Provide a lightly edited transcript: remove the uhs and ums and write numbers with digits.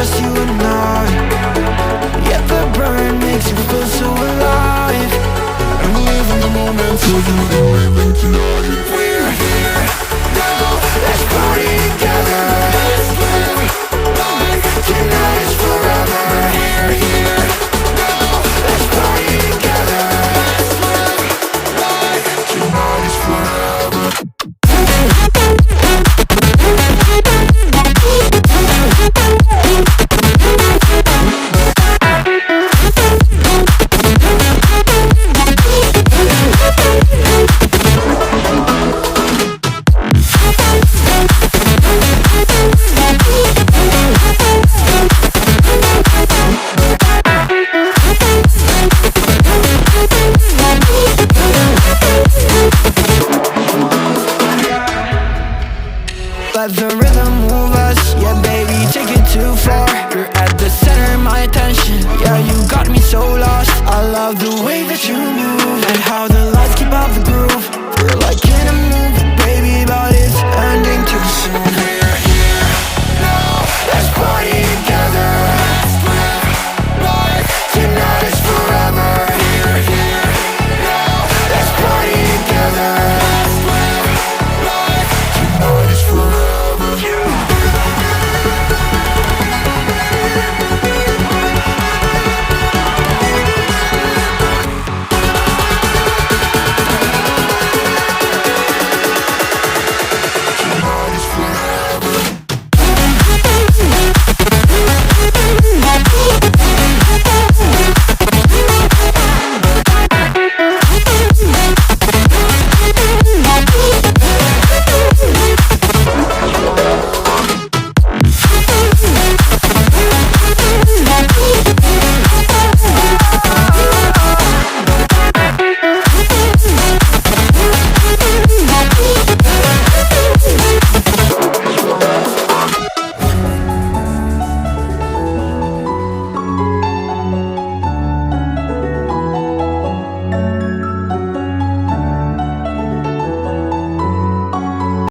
just you and I. Yet the burn makes you feel so alive. I'm living the moment for you and living tonight. We're here now, let's party together. Let's live like tonight is forever. We're here now, let's party together. Let's live like tonight is forever. Let the rhythm move us, yeah baby, take it too far. You're at the center of my attention, yeah you got me so lost. I love the way that you move, and how the lights keep out the groove. We're like in a movie,